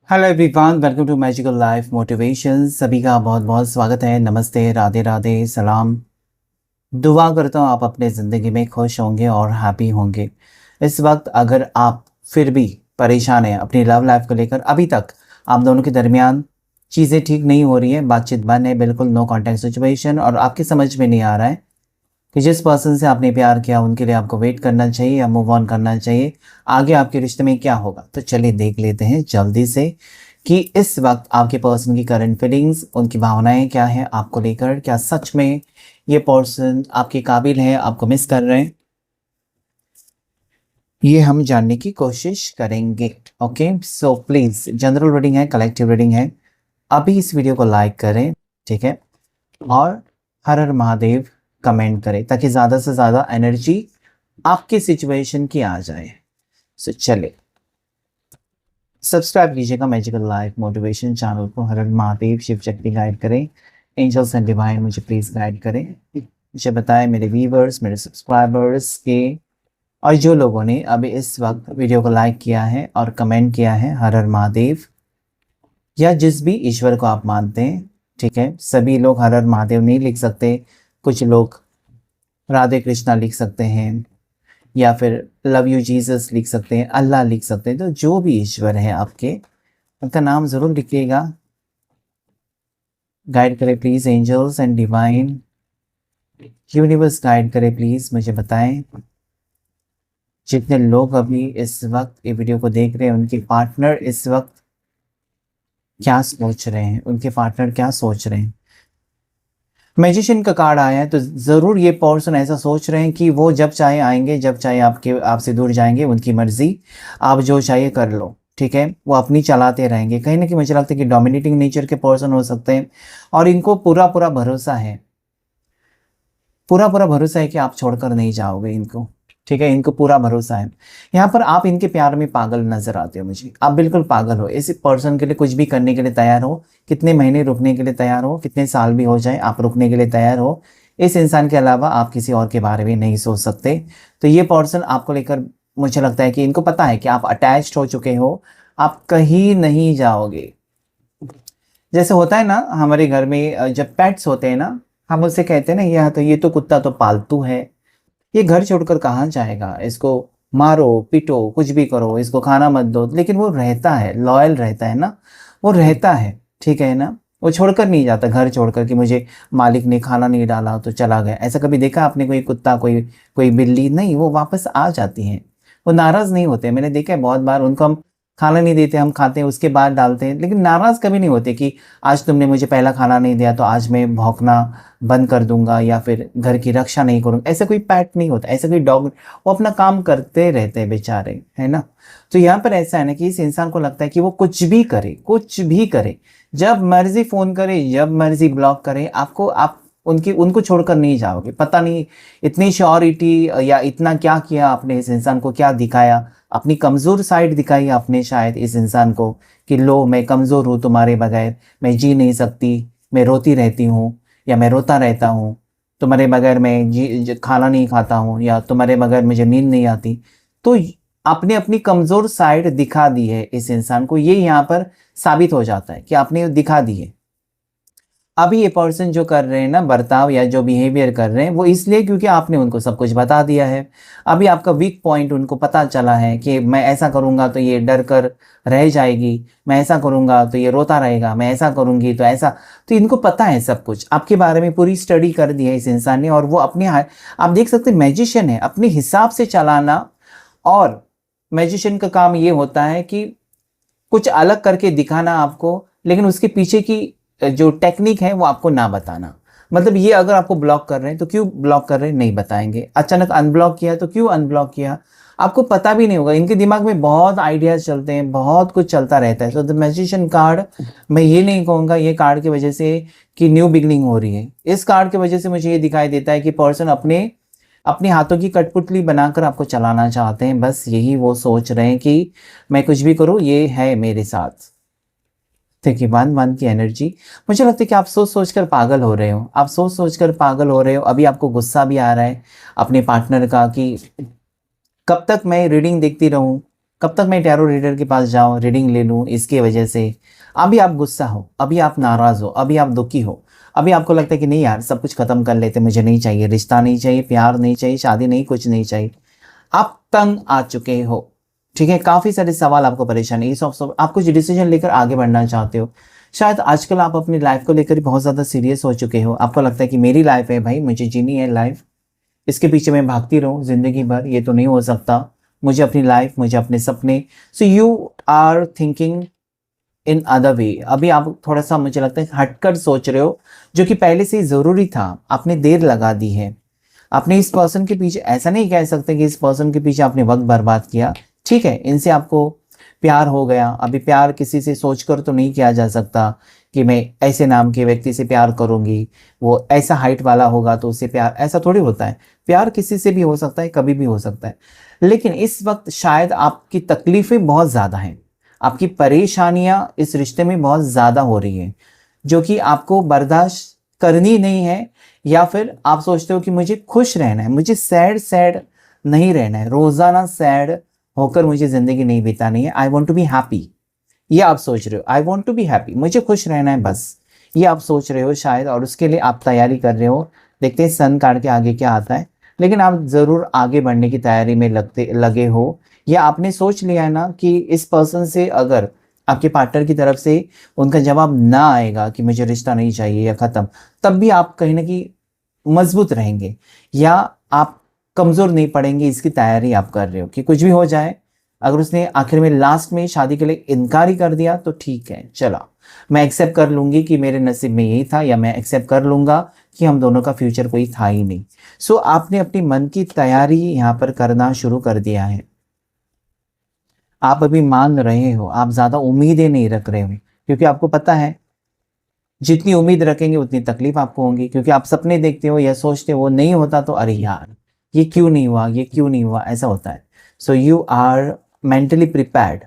Hello everyone, welcome to magical life motivation. सभी का बहुत बहुत स्वागत है। नमस्ते, राधे राधे, सलाम। दुआ करता हूँ आप अपने ज़िंदगी में खुश होंगे और हैप्पी होंगे। इस वक्त अगर आप फिर भी परेशान हैं अपनी लव लाइफ को लेकर, अभी तक आप दोनों के दरमियान चीज़ें ठीक नहीं हो रही हैं, बातचीत बंद है, बिल्कुल नो कॉन्टैक्ट सिचुएशन, और आपकी समझ में नहीं आ रहा है कि जिस पर्सन से आपने प्यार किया उनके लिए आपको वेट करना चाहिए या मूव ऑन करना चाहिए, आगे आपके रिश्ते में क्या होगा। तो चलिए देख लेते हैं जल्दी से कि इस वक्त आपके पर्सन की करंट फीलिंग्स, उनकी भावनाएं क्या हैं आपको लेकर। क्या सच में ये पर्सन आपके काबिल है, आपको मिस कर रहे हैं, ये हम जानने की कोशिश करेंगे। Okay, so please, general reading है, कलेक्टिव रीडिंग है। अभी इस वीडियो को लाइक करें, ठीक है, और हर हर महादेव कमेंट करें ताकि ज़्यादा से ज़्यादा एनर्जी आपके सिचुएशन की आ जाए। सो चले, सब्सक्राइब कीजिएगा मैजिकल लाइफ मोटिवेशन चैनल को। हर हर महादेव, शिव शक्ति गाइड करें, एंजल्स एंड डिवाइन मुझे प्लीज़ गाइड करें। मुझे बताएं मेरे व्यूवर्स, मेरे सब्सक्राइबर्स के, और जो लोगों ने अभी इस वक्त वीडियो को लाइक किया है और कमेंट किया है हर हर महादेव, या जिस भी ईश्वर को आप मानते हैं, ठीक है। सभी लोग हर हर महादेव नहीं लिख सकते, कुछ लोग राधे कृष्णा लिख सकते हैं, या फिर लव यू जीसस लिख सकते हैं, अल्लाह लिख सकते हैं। तो जो भी ईश्वर है आपके, उनका नाम ज़रूर लिखिएगा। गाइड करें please angels and divine, universe guide करें प्लीज़, मुझे बताएं जितने लोग अभी इस वक्त ये वीडियो को देख रहे हैं, उनके पार्टनर इस वक्त क्या सोच रहे हैं, उनके पार्टनर क्या सोच रहे हैं। मैजिशियन का कार्ड आया है, तो ज़रूर ये पर्सन ऐसा सोच रहे हैं कि वो जब चाहे आएंगे, जब चाहे आपसे दूर जाएंगे, उनकी मर्ज़ी, आप जो चाहिए कर लो, ठीक है। वो अपनी चलाते रहेंगे। कहीं ना कहीं मुझे लगता है कि डोमिनेटिंग नेचर के पर्सन हो सकते हैं, और इनको पूरा पूरा भरोसा है, पूरा पूरा भरोसा है कि आप छोड़कर नहीं जाओगे इनको, ठीक है। इनको पूरा भरोसा है। यहाँ पर आप इनके प्यार में पागल नजर आते हो मुझे, आप बिल्कुल पागल हो इस पर्सन के लिए, कुछ भी करने के लिए तैयार हो, कितने महीने रुकने के लिए तैयार हो, कितने साल भी हो जाए आप रुकने के लिए तैयार हो। इस इंसान के अलावा आप किसी और के बारे में नहीं सोच सकते। तो ये पर्सन आपको लेकर, मुझे लगता है कि इनको पता है कि आप अटैच्ड हो चुके हो, आप कहीं नहीं जाओगे। जैसे होता है ना हमारे घर में, जब पेट्स होते हैं ना, हम उससे कहते हैं ना, ये तो कुत्ता तो पालतू है, ये घर छोड़कर कहाँ जाएगा, इसको मारो पीटो कुछ भी करो, इसको खाना मत दो, लेकिन वो रहता है, लॉयल रहता है ना, वो रहता है, ठीक है ना। वो छोड़कर नहीं जाता, घर छोड़कर कि मुझे मालिक ने खाना नहीं डाला तो चला गया। ऐसा कभी देखा आपने कोई कुत्ता, कोई कोई बिल्ली? नहीं, वो वापस आ जाती हैं, वो नाराज़ नहीं होते। मैंने देखा है बहुत बार, उनको हम खाना नहीं देते, हम खाते हैं उसके बाद डालते हैं, लेकिन नाराज़ कभी नहीं होते कि आज तुमने मुझे पहला खाना नहीं दिया तो आज मैं भौंकना बंद कर दूंगा या फिर घर की रक्षा नहीं करूंगा। ऐसा कोई पैट नहीं होता, ऐसा कोई डॉग, वो अपना काम करते रहते हैं बेचारे, है ना। तो यहाँ पर ऐसा है ना कि इस इंसान को लगता है कि वो कुछ भी करे, कुछ भी करे, जब मर्जी फोन करे, जब मर्जी ब्लॉक करे, आप उनको छोड़कर नहीं जाओगे। पता नहीं इतनी श्योरिटी या इतना क्या किया आपने इस इंसान को, क्या दिखाया, अपनी कमज़ोर साइड दिखाई आपने शायद इस इंसान को कि लो मैं कमज़ोर हूँ, तुम्हारे बगैर मैं जी नहीं सकती, मैं रोती रहती हूँ या मैं रोता रहता हूँ, तुम्हारे बगैर मैं खाना नहीं खाता हूँ, या तुम्हारे बगैर मुझे नींद नहीं आती। तो आपने अपनी कमज़ोर साइड दिखा दी है इस इंसान को, ये यहाँ पर साबित हो जाता है कि आपने दिखा दी है। अभी ये पर्सन जो कर रहे हैं ना बर्ताव, या जो बिहेवियर कर रहे हैं, वो इसलिए क्योंकि आपने उनको सब कुछ बता दिया है। अभी आपका वीक पॉइंट उनको पता चला है कि मैं ऐसा करूँगा तो ये डर कर रह जाएगी, मैं ऐसा करूँगा तो ये रोता रहेगा, मैं ऐसा करूँगी तो ऐसा। तो इनको पता है सब कुछ, आपके बारे में पूरी स्टडी कर दी है इस इंसान ने, और वो अपने आप देख सकते हैं मैजिशियन है, अपने हिसाब से चलाना। और मैजिशियन का काम ये होता है कि कुछ अलग करके दिखाना आपको, लेकिन उसके पीछे की जो टेक्निक है वो आपको ना बताना। मतलब ये अगर आपको ब्लॉक कर रहे हैं तो क्यों ब्लॉक कर रहे हैं नहीं बताएंगे, अचानक अनब्लॉक किया तो क्यों अनब्लॉक किया, आपको पता भी नहीं होगा। इनके दिमाग में बहुत आइडियाज चलते हैं, बहुत कुछ चलता रहता है। तो द मैजिशियन कार्ड, मैं ये नहीं कहूँगा ये कार्ड की वजह से कि न्यू बिगनिंग हो रही है, इस कार्ड की वजह से मुझे ये दिखाई देता है कि पर्सन अपने हाथों की कठपुतली बनाकर आपको चलाना चाहते हैं। बस यही वो सोच रहे हैं कि मैं कुछ भी करूँ, ये है मेरे साथ। देखिए, वन की एनर्जी, मुझे लगता है कि आप सोच सोच कर पागल हो रहे हो, आप सोच सोच कर पागल हो रहे हो। अभी आपको गुस्सा भी आ रहा है अपने पार्टनर का कि कब तक मैं रीडिंग देखती रहूं, कब तक मैं टैरो रीडर के पास जाऊं, रीडिंग ले लूं, इसकी वजह से अभी आप गुस्सा हो, अभी आप नाराज़ हो, अभी आप दुखी हो, अभी आपको लगता है कि नहीं यार सब कुछ ख़त्म कर लेते, मुझे नहीं चाहिए, रिश्ता नहीं चाहिए, प्यार नहीं चाहिए, शादी नहीं, कुछ नहीं चाहिए। आप तंग आ चुके हो, ठीक है, काफ़ी सारे सवाल आपको परेशान है, ये सब आप कुछ डिसीजन लेकर आगे बढ़ना चाहते हो। शायद आजकल आप अपनी लाइफ को लेकर बहुत ज़्यादा सीरियस हो चुके हो, आपको लगता है कि मेरी लाइफ है भाई, मुझे जीनी है लाइफ, इसके पीछे मैं भागती रहूं ज़िंदगी भर, ये तो नहीं हो सकता, मुझे अपनी लाइफ, मुझे अपने सपने। So you are thinking in other way. अभी आप थोड़ा सा मुझे लगता है हटकर सोच रहे हो, जो कि पहले से ही ज़रूरी था, आपने देर लगा दी है। आपने इस पर्सन के पीछे, ऐसा नहीं कह सकते कि इस पर्सन के पीछे आपने वक्त बर्बाद किया, ठीक है, इनसे आपको प्यार हो गया। अभी प्यार किसी से सोचकर तो नहीं किया जा सकता कि मैं ऐसे नाम के व्यक्ति से प्यार करूंगी, वो ऐसा हाइट वाला होगा तो उससे प्यार, ऐसा थोड़ी होता है। प्यार किसी से भी हो सकता है, कभी भी हो सकता है। लेकिन इस वक्त शायद आपकी तकलीफें बहुत ज़्यादा हैं, आपकी परेशानियां इस रिश्ते में बहुत ज़्यादा हो रही हैं, जो कि आपको बर्दाश्त करनी नहीं है, या फिर आप सोचते हो कि मुझे खुश रहना है, मुझे सैड सैड नहीं रहना है, रोज़ाना सैड होकर मुझे ज़िंदगी नहीं बितानी है, I want to be happy. ये आप सोच रहे हो, I want to be happy, मुझे खुश रहना है बस, ये आप सोच रहे हो शायद, और उसके लिए आप तैयारी कर रहे हो। देखते हैं सन कार्ड के आगे क्या आता है, लेकिन आप ज़रूर आगे बढ़ने की तैयारी में लगे हो, या आपने सोच लिया है ना कि इस पर्सन से अगर आपके पार्टनर की तरफ से उनका जवाब ना आएगा कि मुझे रिश्ता नहीं चाहिए या ख़त्म, तब भी आप कहीं ना कहीं मजबूत रहेंगे, या आप कमज़ोर नहीं पड़ेंगे, इसकी तैयारी आप कर रहे हो कि कुछ भी हो जाए, अगर उसने आखिर में लास्ट में शादी के लिए इनकार ही कर दिया तो ठीक है, चला, मैं एक्सेप्ट कर लूँगी कि मेरे नसीब में यही था, या मैं एक्सेप्ट कर लूँगा कि हम दोनों का फ्यूचर कोई था ही नहीं। सो आपने अपनी मन की तैयारी यहाँ पर करना शुरू कर दिया है। आप अभी मान रहे हो, आप ज़्यादा उम्मीदें नहीं रख रहे हो, क्योंकि आपको पता है जितनी उम्मीद रखेंगे उतनी तकलीफ आपको होगी, क्योंकि आप सपने देखते हो या सोचते हो, वो नहीं होता तो अरे यार ये क्यों नहीं हुआ, ये क्यों नहीं हुआ, ऐसा होता है। So you are mentally prepared,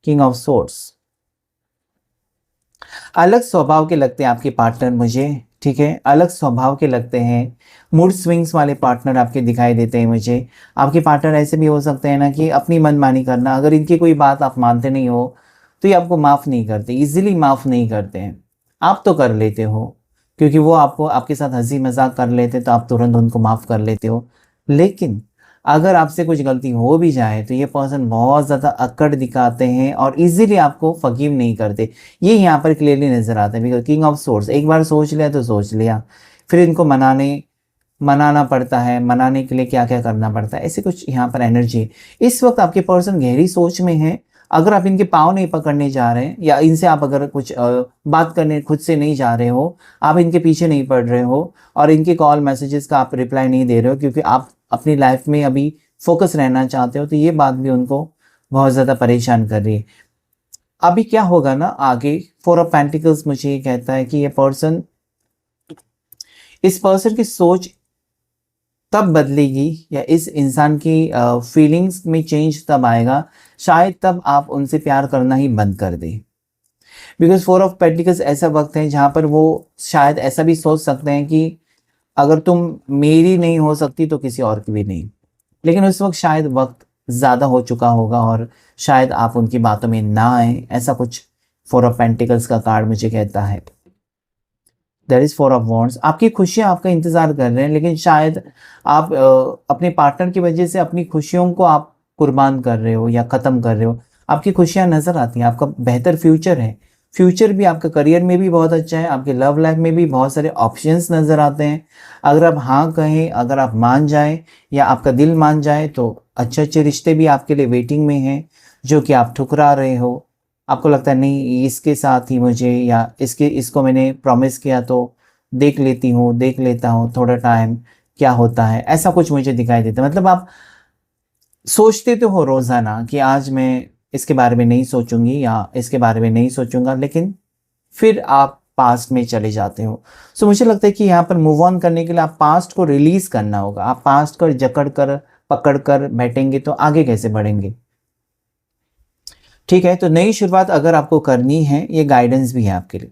king of swords. अलग स्वभाव के लगते हैं आपके पार्टनर मुझे, ठीक है, अलग स्वभाव के लगते हैं, मूड स्विंग्स वाले पार्टनर आपके दिखाई देते हैं मुझे। आपके पार्टनर ऐसे भी हो सकते हैं ना कि अपनी मनमानी करना, अगर इनकी कोई बात आप मानते नहीं हो तो ये आपको माफ़ नहीं करते, इजीली माफ़ नहीं करते हैं। आप तो कर लेते हो, क्योंकि वो आपको आपके साथ हंसी मजाक कर लेते तो आप तुरंत उनको माफ़ कर लेते हो। लेकिन अगर आपसे कुछ गलती हो भी जाए तो ये पर्सन बहुत ज़्यादा अक्कड़ दिखाते हैं और इजीली आपको फकीम नहीं करते। ये यहाँ पर क्लियरली नज़र आता है, बिकॉज किंग ऑफ सोर्स, एक बार सोच लिया तो सोच लिया, फिर इनको मनाना पड़ता है, मनाने के लिए क्या क्या करना पड़ता है, ऐसे कुछ यहाँ पर एनर्जी है। इस वक्त आपके पर्सन गहरी सोच में है। अगर आप इनके पाँव नहीं पकड़ने जा रहे हैं, या इनसे आप अगर कुछ बात करने खुद से नहीं जा रहे हो, आप इनके पीछे नहीं पड़ रहे हो, और इनके कॉल मैसेजेस का आप रिप्लाई नहीं दे रहे हो, क्योंकि आप अपनी लाइफ में अभी फोकस रहना चाहते हो, तो ये बात भी उनको बहुत ज़्यादा परेशान कर रही है। अभी क्या होगा ना आगे, 4 ऑफ पेंटिकल्स मुझे ये कहता है कि ये पर्सन, इस पर्सन की सोच तब बदलेगी, या इस इंसान की फीलिंग्स में चेंज तब आएगा, शायद तब आप उनसे प्यार करना ही बंद कर दें। बिकॉज 4 ऑफ पेंटिकल्स ऐसा वक्त है जहाँ पर वो शायद ऐसा भी सोच सकते हैं कि अगर तुम मेरी नहीं हो सकती तो किसी और की भी नहीं, लेकिन उस वक्त शायद वक्त ज़्यादा हो चुका होगा और शायद आप उनकी बातों में ना आए, ऐसा कुछ 4 ऑफ पेंटिकल्स का कार्ड मुझे कहता है। देयर इज़ 4 ऑफ वॉन्ड्स, आपकी खुशियाँ आपका इंतज़ार कर रहे हैं, लेकिन शायद आप अपने पार्टनर की वजह से अपनी खुशियों को आप कुर्बान कर रहे हो या ख़त्म कर रहे हो। आपकी खुशियाँ नज़र आती हैं, आपका बेहतर फ्यूचर है, फ्यूचर भी आपका करियर में भी बहुत अच्छा है, आपके लव लाइफ में भी बहुत सारे ऑप्शंस नज़र आते हैं। अगर आप हाँ कहें, अगर आप मान जाएं या आपका दिल मान जाए तो अच्छे अच्छे रिश्ते भी आपके लिए वेटिंग में हैं, जो कि आप ठुकरा रहे हो। आपको लगता है नहीं इसके साथ ही मुझे, या इसको मैंने प्रॉमिस किया तो देख लेता हूँ थोड़ा टाइम क्या होता है, ऐसा कुछ मुझे दिखाई देता है। मतलब आप सोचते तो हो रोज़ाना कि आज मैं इसके बारे में नहीं सोचूंगी या इसके बारे में नहीं सोचूंगा, लेकिन फिर आप पास्ट में चले जाते हो। सो मुझे लगता है कि यहाँ पर मूव ऑन करने के लिए आप पास्ट को रिलीज करना होगा। आप पास्ट को जकड़ कर पकड़ कर बैठेंगे तो आगे कैसे बढ़ेंगे, ठीक है। तो नई शुरुआत अगर आपको करनी है, ये गाइडेंस भी है आपके लिए।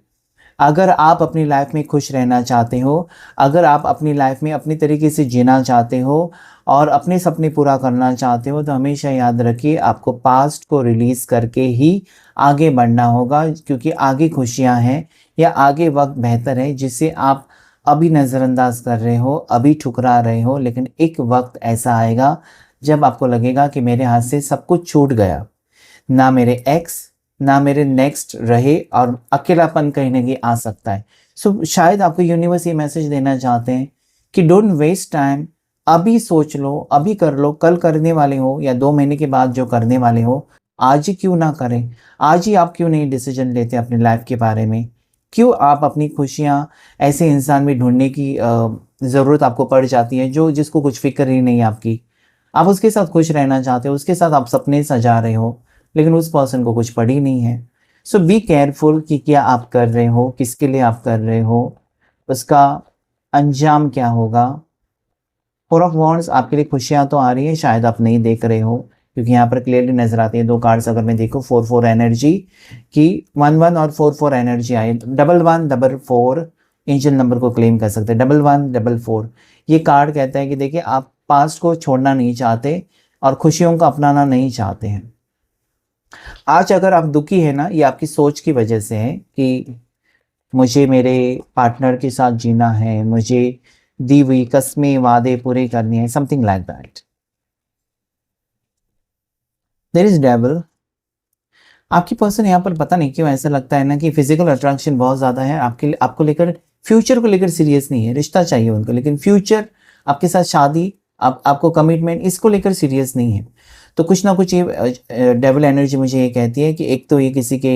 अगर आप अपनी लाइफ में खुश रहना चाहते हो, अगर आप अपनी लाइफ में अपनी तरीके से जीना चाहते हो और अपने सपने पूरा करना चाहते हो तो हमेशा याद रखिए आपको पास्ट को रिलीज करके ही आगे बढ़ना होगा, क्योंकि आगे खुशियां हैं या आगे वक्त बेहतर है जिसे आप अभी नज़रअंदाज कर रहे हो, अभी ठुकरा रहे हो। लेकिन एक वक्त ऐसा आएगा जब आपको लगेगा कि मेरे हाथ से सब कुछ छूट गया, ना मेरे एक्स ना मेरे नेक्स्ट रहे, और अकेलापन कहीं ना कहीं आ सकता है। सो शायद आपको यूनिवर्स ये मैसेज देना चाहते हैं कि डोंट वेस्ट टाइम, अभी सोच लो, अभी कर लो, कल करने वाले हो या 2 महीने के बाद जो करने वाले हो, आज ही क्यों ना करें। आज ही आप क्यों नहीं डिसीजन लेते अपनी लाइफ के बारे में? क्यों आप अपनी खुशियाँ ऐसे इंसान में ढूंढने की ज़रूरत आपको पड़ जाती है जो जिसको कुछ फिक्र ही नहीं है आपकी। आप उसके साथ खुश रहना चाहते हो, उसके साथ आप सपने सजा रहे हो, लेकिन उस पर्सन को कुछ पड़ी नहीं है। सो बी केयरफुल कि क्या आप कर रहे हो, किसके लिए आप कर रहे हो, उसका अंजाम क्या होगा। 4 ऑफ वॉन्ड्स आपके लिए खुशियाँ तो आ रही है, शायद आप नहीं देख रहे हो, क्योंकि यहाँ पर क्लियरली नजर आती है 2 कार्ड्स। अगर मैं देखूँ 4-4 एनर्जी की, 1-1 और 4-4 एनर्जी आई, 11-4 एंजल नंबर को क्लेम कर सकते हैं। 11-4 ये कार्ड कहता है कि देखिए आप पास्ट को छोड़ना नहीं चाहते और खुशियों को अपनाना नहीं चाहते हैं। आज अगर आप दुखी है ना, ये आपकी सोच की वजह से है कि मुझे मेरे पार्टनर के साथ जीना है, मुझे दी हुई कस्में वादे पूरे करने हैं, something like that. There is devil. आपकी पर्सन यहाँ पर पता नहीं क्यों ऐसा लगता है ना कि फिजिकल अट्रैक्शन बहुत ज़्यादा है आपके, आपको लेकर, फ्यूचर को लेकर सीरियस नहीं है। रिश्ता चाहिए उनको, लेकिन फ्यूचर, आपके साथ शादी, आपको कमिटमेंट, इसको लेकर सीरियस नहीं है। तो कुछ ना कुछ ये डेविल एनर्जी मुझे ये कहती है कि एक तो ये किसी के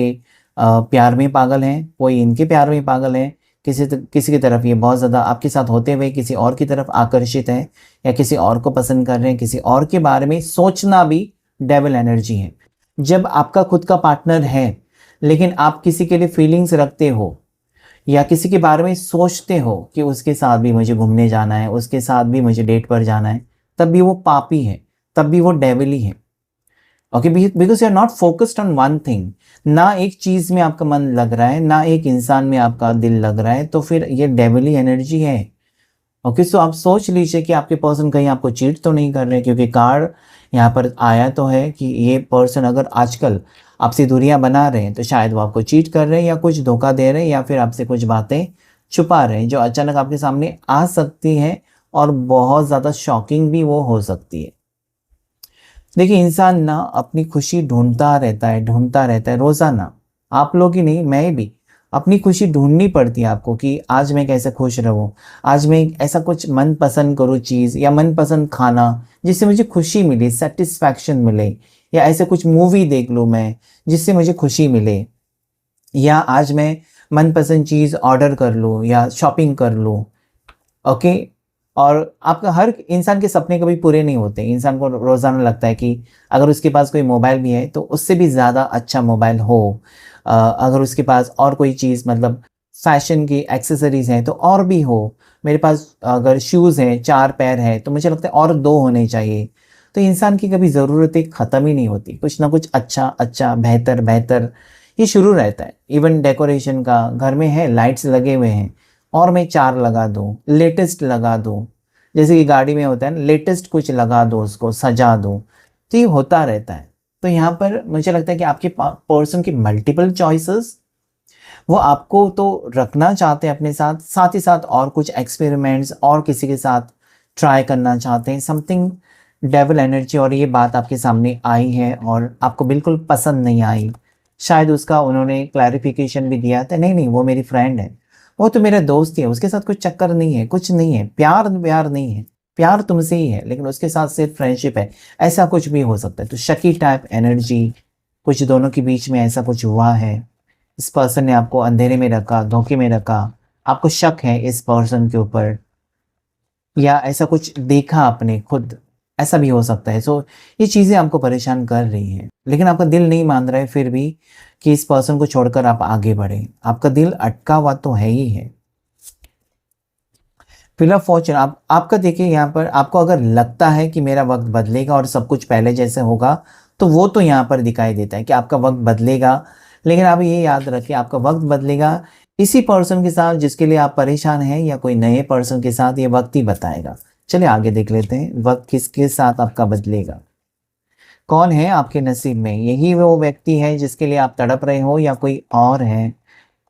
प्यार में पागल हैं, कोई इनके प्यार में पागल है, किसी की तरफ ये बहुत ज़्यादा आपके साथ होते हुए किसी और की तरफ आकर्षित है, या किसी और को पसंद कर रहे हैं, किसी और के बारे में सोचना भी डेविल एनर्जी है। जब आपका खुद का पार्टनर है लेकिन आप किसी के लिए फीलिंग्स रखते हो या किसी के बारे में सोचते हो कि उसके साथ भी मुझे घूमने जाना है, उसके साथ भी मुझे डेट पर जाना है, तब भी वो पापी है, तब भी वो डेविल ही है। Okay, because you are not focused on one thing. ना एक चीज में आपका मन लग रहा है, ना एक इंसान में आपका दिल लग रहा है, तो फिर ये डेविली एनर्जी है। ओके, सो आप सोच लीजिए कि आपके पर्सन कहीं आपको चीट तो नहीं कर रहे, क्योंकि कार्ड यहाँ पर आया तो है कि ये पर्सन अगर आजकल आपसे दूरियां बना रहे हैं तो शायद वो आपको चीट कर रहे हैं या कुछ धोखा दे रहे हैं या फिर आपसे कुछ बातें छुपा रहे हैं जो अचानक आपके सामने आ सकती हैं और बहुत ज़्यादा शॉकिंग भी वो हो सकती है। देखिए, इंसान ना अपनी खुशी ढूंढता रहता है रोज़ाना। आप लोग ही नहीं, मैं भी अपनी खुशी ढूंढनी पड़ती है आपको कि आज मैं कैसे खुश रहूं, आज मैं ऐसा कुछ मन पसंद करूँ चीज़ या मन पसंद खाना जिससे मुझे खुशी मिले, सेटिस्फैक्शन मिले, या ऐसे कुछ मूवी देख लूँ मैं जिससे मुझे खुशी मिले, या आज मैं मनपसंद चीज़ ऑर्डर कर लूँ या शॉपिंग कर लूँ। ओके, और आपका हर इंसान के सपने कभी पूरे नहीं होते। इंसान को रोज़ाना लगता है कि अगर उसके पास कोई मोबाइल भी है तो उससे भी ज़्यादा अच्छा मोबाइल हो, अगर उसके पास और कोई चीज़, मतलब फैशन की एक्सेसरीज हैं तो और भी हो, मेरे पास अगर शूज़ हैं 4 पैर हैं तो मुझे लगता है और 2 होने चाहिए। तो इंसान की कभी ज़रूरतें ख़त्म ही नहीं होती, कुछ ना कुछ अच्छा अच्छा बेहतर बेहतर ये शुरू रहता है। इवन डेकोरेशन का, घर में है लाइट्स लगे हुए हैं और मैं 4 लगा दूँ, लेटेस्ट लगा दूँ, जैसे कि गाड़ी में होता है ना, लेटेस्ट कुछ लगा दो, उसको सजा दो, तो ये होता रहता है। तो यहाँ पर मुझे लगता है कि आपके पर्सन की मल्टीपल चॉइसेस, वो आपको तो रखना चाहते हैं अपने साथ, साथ ही साथ और कुछ एक्सपेरिमेंट्स और किसी के साथ ट्राई करना चाहते हैं, समथिंग डेविल एनर्जी। और ये बात आपके सामने आई है और आपको बिल्कुल पसंद नहीं आई। शायद उसका उन्होंने क्लैरिफिकेशन भी दिया था, नहीं नहीं वो मेरी फ्रेंड है, वो तो मेरा दोस्त ही है, उसके साथ कुछ चक्कर नहीं है, कुछ नहीं है, प्यार प्यार नहीं है, प्यार तुमसे ही है, लेकिन उसके साथ सिर्फ फ्रेंडशिप है, ऐसा कुछ भी हो सकता है। तो शकी टाइप एनर्जी, कुछ दोनों के बीच में ऐसा कुछ हुआ है। इस पर्सन ने आपको अंधेरे में रखा, धोखे में रखा, आपको शक है इस पर्सन के ऊपर, या ऐसा कुछ देखा आपने खुद, ऐसा भी हो सकता है। सो ये चीज़ें आपको परेशान कर रही हैं, लेकिन आपका दिल नहीं मान रहा है फिर भी कि इस पर्सन को छोड़कर आप आगे बढ़ें। आपका दिल अटका हुआ तो है ही है। व्हील ऑफ फॉर्चून, आपका देखिए यहाँ पर, आपको अगर लगता है कि मेरा वक्त बदलेगा और सब कुछ पहले जैसे होगा, तो वो तो यहाँ पर दिखाई देता है कि आपका वक्त बदलेगा। लेकिन आप ये याद रखिए, आपका वक्त बदलेगा इसी पर्सन के साथ जिसके लिए आप परेशान हैं, या कोई नए पर्सन के साथ, ये वक्त ही बताएगा। चलिए आगे देख लेते हैं, वक्त किसके साथ आपका बदलेगा, कौन है आपके नसीब में। यही वो व्यक्ति है जिसके लिए आप तड़प रहे हो, या कोई और है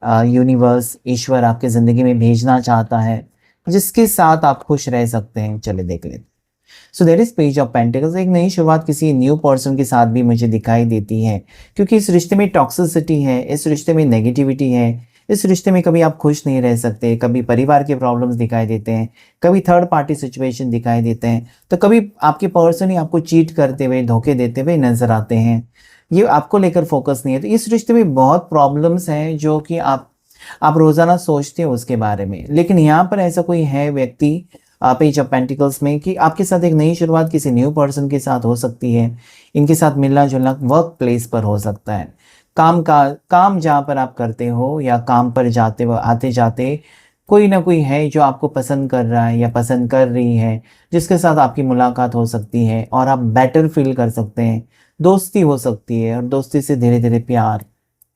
यूनिवर्स, ईश्वर आपके ज़िंदगी में भेजना चाहता है, जिसके साथ आप खुश रह सकते हैं। चले देख लेते हैं। So there is page of pentacles. एक नई शुरुआत किसी न्यू पर्सन के साथ भी मुझे दिखाई देती है, क्योंकि इस रिश्ते में टॉक्सिसिटी है, इस रिश्ते में नेगेटिविटी है, इस रिश्ते में कभी आप खुश नहीं रह सकते, कभी परिवार के प्रॉब्लम्स दिखाई देते हैं, कभी थर्ड पार्टी सिचुएशन दिखाई देते हैं, तो कभी आपके पर्सन ही आपको चीट करते हुए, धोखे देते हुए नजर आते हैं। ये आपको लेकर फोकस नहीं है, तो इस रिश्ते में बहुत प्रॉब्लम्स हैं जो कि आप रोजाना सोचते हो उसके बारे में। लेकिन यहाँ पर ऐसा कोई है व्यक्ति पेज ऑफ पेंटिकल्स में कि आपके साथ एक नई शुरुआत किसी न्यू पर्सन के साथ हो सकती है। इनके साथ मिलना जुलना वर्क प्लेस पर हो सकता है, काम जहाँ पर आप करते हो या काम पर जाते हो, आते जाते कोई ना कोई है जो आपको पसंद कर रहा है या पसंद कर रही है, जिसके साथ आपकी मुलाकात हो सकती है और आप बेटर फील कर सकते हैं। दोस्ती हो सकती है और दोस्ती से धीरे धीरे प्यार,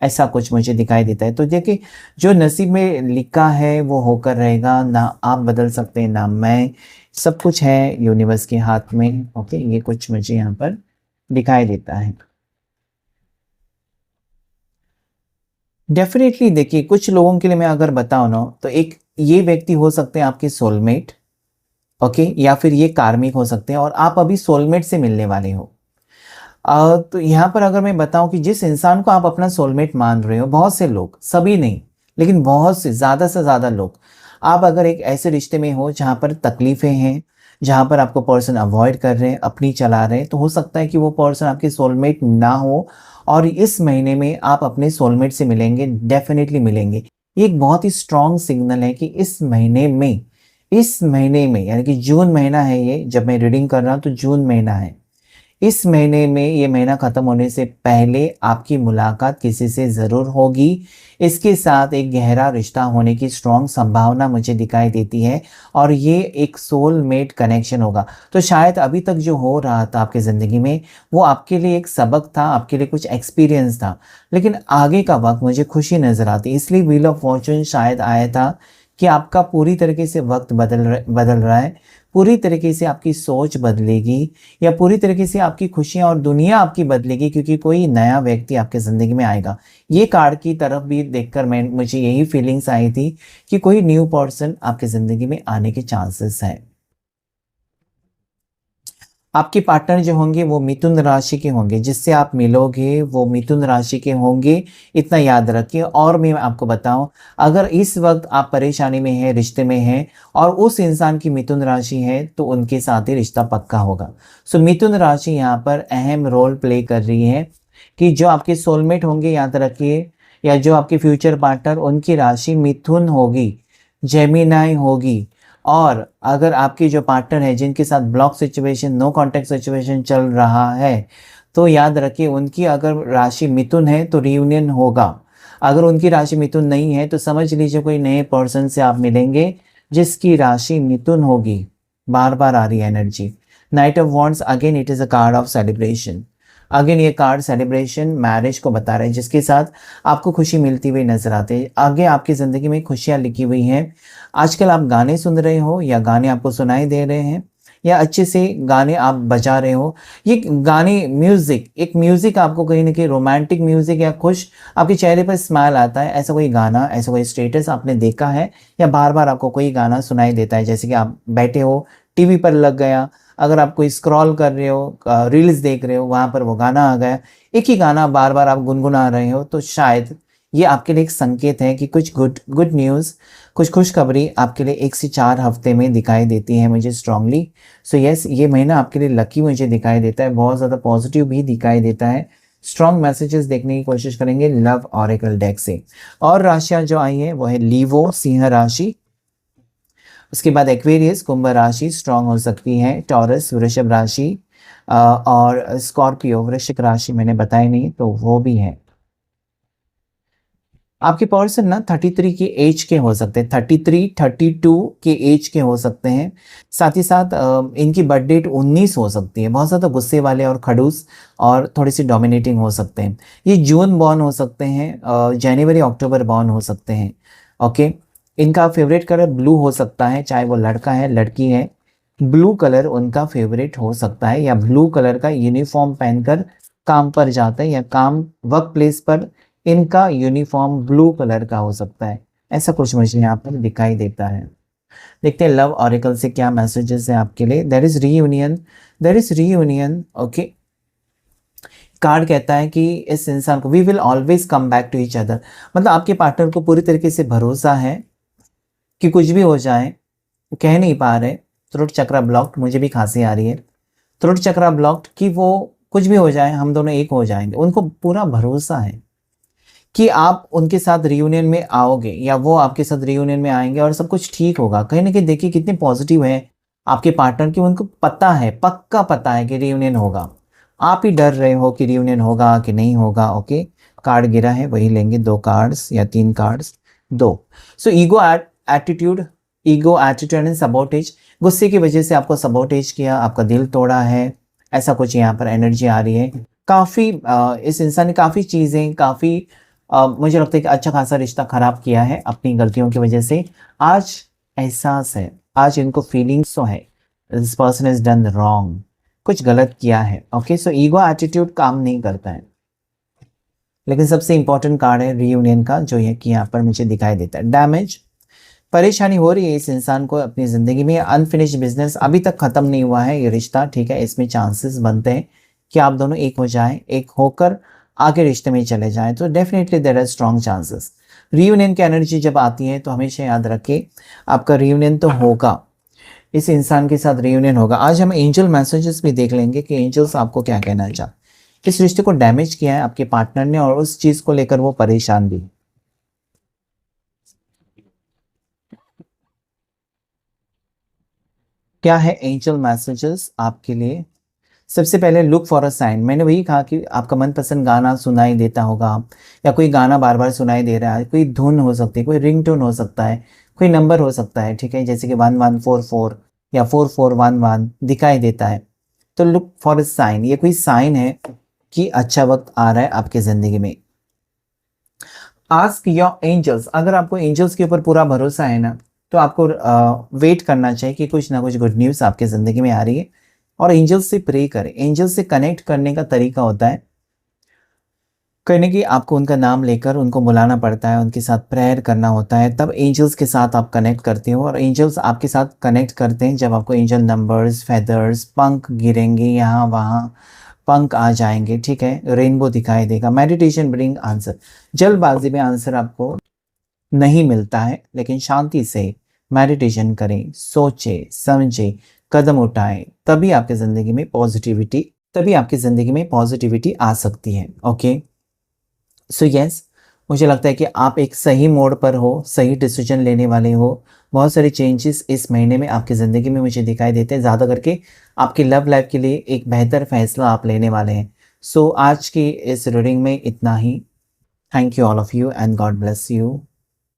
ऐसा कुछ मुझे दिखाई देता है। तो देखिए, जो नसीब में लिखा है वो होकर रहेगा, ना आप बदल सकते हैं ना मैं, सब कुछ है यूनिवर्स के हाथ में। ओके, ये कुछ मुझे यहाँ पर दिखाई देता है। डेफिनेटली देखिए, कुछ लोगों के लिए मैं अगर बताऊं ना, तो एक ये व्यक्ति हो सकते हैं आपके सोलमेट, ओके, या फिर ये कार्मिक हो सकते हैं और आप अभी सोलमेट से मिलने वाले हो। तो यहाँ पर अगर मैं बताऊं कि जिस इंसान को आप अपना सोलमेट मान रहे हो, बहुत से लोग, सभी नहीं लेकिन बहुत से ज़्यादा लोग, आप अगर एक ऐसे रिश्ते में हो जहाँ पर तकलीफ़ें हैं, जहाँ पर आपको पर्सन अवॉइड कर रहे हैं, अपनी चला रहे हैं, तो हो सकता है कि वो पर्सन आपके सोलमेट ना हो और इस महीने में आप अपने सोलमेट से मिलेंगे, डेफिनेटली मिलेंगे। ये एक बहुत ही स्ट्रॉन्ग सिग्नल है कि इस महीने में यानी कि जून महीना है ये, जब मैं रीडिंग कर रहा हूँ तो जून महीना है, इस महीने में, ये महीना ख़त्म होने से पहले आपकी मुलाकात किसी से ज़रूर होगी। इसके साथ एक गहरा रिश्ता होने की स्ट्रॉन्ग संभावना मुझे दिखाई देती है और ये एक सोलमेट कनेक्शन होगा। तो शायद अभी तक जो हो रहा था आपकी ज़िंदगी में, वो आपके लिए एक सबक था, आपके लिए कुछ एक्सपीरियंस था, लेकिन आगे का वक्त मुझे खुशी नज़र आती। इसलिए व्हील ऑफ फॉर्चून शायद आया था कि आपका पूरी तरीके से वक्त बदल रहा है, पूरी तरीके से आपकी सोच बदलेगी, या पूरी तरीके से आपकी खुशियाँ और दुनिया आपकी बदलेगी, क्योंकि कोई नया व्यक्ति आपके ज़िंदगी में आएगा। ये कार्ड की तरफ भी देखकर मुझे यही फीलिंग्स आई थी कि कोई न्यू पर्सन आपकी ज़िंदगी में आने के चांसेस हैं। आपके पार्टनर जो होंगे वो मिथुन राशि के होंगे, जिससे आप मिलोगे वो मिथुन राशि के होंगे, इतना याद रखिए। और मैं आपको बताऊं, अगर इस वक्त आप परेशानी में हैं, रिश्ते में हैं और उस इंसान की मिथुन राशि है, तो उनके साथ ही रिश्ता पक्का होगा। सो मिथुन राशि यहाँ पर अहम रोल प्ले कर रही है कि जो आपके सोलमेट होंगे, याद रखिए, या जो आपके फ्यूचर पार्टनर, उनकी राशि मिथुन होगी, जेमिनाई होगी। और अगर आपके जो पार्टनर है जिनके साथ block situation, no contact situation चल रहा है, तो याद रखिए उनकी अगर राशि मिथुन है तो रियूनियन होगा। अगर उनकी राशि मिथुन नहीं है तो समझ लीजिए कोई नए पर्सन से आप मिलेंगे जिसकी राशि मिथुन होगी। बार बार आ रही है energy. Night of wands, again it is a card of celebration. Again ये कार्ड सेलिब्रेशन, मैरिज को बता रहे हैं, जिसके साथ आपको खुशी मिलती हुई नजर आते हैं। आगे आपकी ज़िंदगी में खुशियाँ लिखी हुई हैं। आजकल आप गाने सुन रहे हो या गाने आपको सुनाई दे रहे हैं या अच्छे से गाने आप बजा रहे हो, ये गाने, म्यूज़िक, एक म्यूज़िक आपको कहीं ना कहीं रोमांटिक म्यूज़िक या खुश, आपके चेहरे पर स्माइल आता है, ऐसा कोई गाना, ऐसा कोई स्टेटस आपने देखा है, या बार बार आपको कोई गाना सुनाई देता है, जैसे कि आप बैठे हो, टीवी पर लग गया, अगर आप कोई स्क्रॉल कर रहे हो, रील्स देख रहे हो, वहाँ पर वो गाना आ गया, एक ही गाना बार बार आप गुनगुना रहे हो, तो शायद ये आपके लिए एक संकेत है कि कुछ गुड न्यूज़, कुछ खुशखबरी आपके लिए 1 से 4 हफ्ते में दिखाई देती है मुझे स्ट्रांगली। सो यस, ये महीना आपके लिए लकी मुझे दिखाई देता है, बहुत ज़्यादा पॉजिटिव भी दिखाई देता है। स्ट्रॉन्ग मैसेजेस देखने की कोशिश करेंगे लव ऑरेकल डेक से। और राशियाँ जो आई हैं वो है लीवो, सिंह राशि, उसके बाद एक्वेरियस, कुंभ राशि स्ट्रांग हो सकती है, टॉरस, वृषभ राशि, और स्कॉर्पियो, वृश्चिक राशि मैंने बताई नहीं तो वो भी है। आपके पर्सन ना 33 के एज के हो सकते हैं, 33, 32 के एज के हो सकते हैं। साथ ही साथ इनकी बर्थ डेट 19 हो सकती है। बहुत ज़्यादा गुस्से वाले और खड़ूस और थोड़ी सी डोमिनेटिंग हो सकते हैं। ये जून बॉर्न हो सकते हैं, जनवरी अक्टूबर बॉर्न हो सकते हैं। ओके, इनका फेवरेट कलर ब्लू हो सकता है, चाहे वो लड़का है लड़की है। ब्लू कलर उनका फेवरेट हो सकता है, या ब्लू कलर का यूनिफॉर्म पहनकर काम पर जाते हैं, या काम वर्क प्लेस पर इनका यूनिफॉर्म ब्लू कलर का हो सकता है। ऐसा कुछ मुझे यहाँ पर दिखाई देता है। देखते हैं लव ऑरिकल से क्या मैसेजेस है आपके लिए। There is reunion, there is reunion. Okay, card कहता है कि इस इंसान को we will always come back to each other, मतलब आपके पार्टनर को पूरी तरीके से भरोसा है कि कुछ भी हो जाए, कह नहीं पा रहे, थ्रोट चक्रा ब्लॉक्ड, मुझे भी खांसी आ रही है, थ्रोट चक्रा ब्लॉक्ड, कि वो कुछ भी हो जाए हम दोनों एक हो जाएंगे। उनको पूरा भरोसा है कि आप उनके साथ रियूनियन में आओगे, या वो आपके साथ रियूनियन में आएंगे और सब कुछ ठीक होगा। कहीं ना कहीं देखिए कितने पॉजिटिव है आपके पार्टनर की, उनको पता है, पक्का पता है कि रियूनियन होगा। आप ही डर रहे हो कि रियूनियन होगा कि नहीं होगा। ओके, कार्ड गिरा है, वही लेंगे, 2 कार्ड्स या 3 cards, 2। So ego attitude, ego attitude and sabotage, गुस्से की वजह से आपको सबोटेज किया, आपका दिल तोड़ा है, ऐसा कुछ यहाँ पर एनर्जी आ रही है। काफ़ी इस इंसान ने काफ़ी चीज़ें, काफ़ी मुझे लगता है कि अच्छा खासा रिश्ता खराब किया है अपनी गलतियों की वजह से। आज एहसास है, आज इनको फीलिंग्स तो है, this person is done wrong, कुछ गलत किया है। ओके, सो ईगो एटीट्यूड काम नहीं करता है। लेकिन सबसे इंपॉर्टेंट कार्ड है रीयूनियन का, जो है कि यहाँ पर मुझे दिखाई देता है। डैमेज, परेशानी हो रही है इस इंसान को अपनी ज़िंदगी में, अनफिनिश्ड बिजनेस अभी तक ख़त्म नहीं हुआ है ये रिश्ता, ठीक है। इसमें चांसेस बनते हैं कि आप दोनों एक हो जाएं, एक होकर आगे रिश्ते में चले जाएं, तो definitely there are strong chances. Reunion की एनर्जी जब आती है तो हमेशा याद रखें आपका रीयूनियन तो होगा, इस इंसान के साथ रीयूनियन होगा। आज हम एंजल मैसेजेस भी देख लेंगे कि एंजल्स आपको क्या कहना चाहते। इस रिश्ते को डैमेज किया है आपके पार्टनर ने, और उस चीज़ को लेकर वो परेशान भी। क्या है एंजल मैसेजेस आपके लिए। सबसे पहले लुक फॉर अ साइन, मैंने वही कहा कि आपका मनपसंद गाना सुनाई देता होगा, या कोई गाना बार बार सुनाई दे रहा है, कोई धुन हो सकती है, कोई रिंगटोन हो सकता है, कोई नंबर हो सकता है, ठीक है, जैसे कि 1144 या 4411 दिखाई देता है। तो लुक फॉर अ साइन, ये कोई साइन है कि अच्छा वक्त आ रहा है आपकी ज़िंदगी में। आस्क योर एंजल्स, अगर आपको एंजल्स के ऊपर पूरा भरोसा है ना, तो आपको वेट करना चाहिए कि कुछ ना कुछ गुड न्यूज़ आपके ज़िंदगी में आ रही है। और एंजल्स से प्रे करें। एंजल्स से कनेक्ट करने का तरीका होता है, कहने की आपको उनका नाम लेकर उनको बुलाना पड़ता है, उनके साथ प्रेयर करना होता है, तब एंजल्स के साथ आप कनेक्ट करते हो। और एंजल्स आपके साथ कनेक्ट करते हैं जब आपको एंजल नंबर्स, फेदर्स, पंख गिरेंगे, यहाँ वहाँ पंख आ जाएंगे, ठीक है, रेनबो दिखाई देगा। मेडिटेशन ब्रिंग आंसर, जल्दबाजी में आंसर आपको नहीं मिलता है, लेकिन शांति से मेडिटेशन करें, सोचे समझे, कदम उठाएं, तभी आपकी ज़िंदगी में पॉजिटिविटी, तभी आपकी ज़िंदगी में पॉजिटिविटी आ सकती है। ओके, सो यस, मुझे लगता है कि आप एक सही मोड़ पर हो, सही डिसीजन लेने वाले हो। बहुत सारे चेंजेस इस महीने में आपकी ज़िंदगी में मुझे दिखाई देते हैं, ज़्यादा करके आपकी लव लाइफ के लिए एक बेहतर फैसला आप लेने वाले हैं। सो आज की इस रीडिंग में इतना ही। Thank you all of you and God bless you.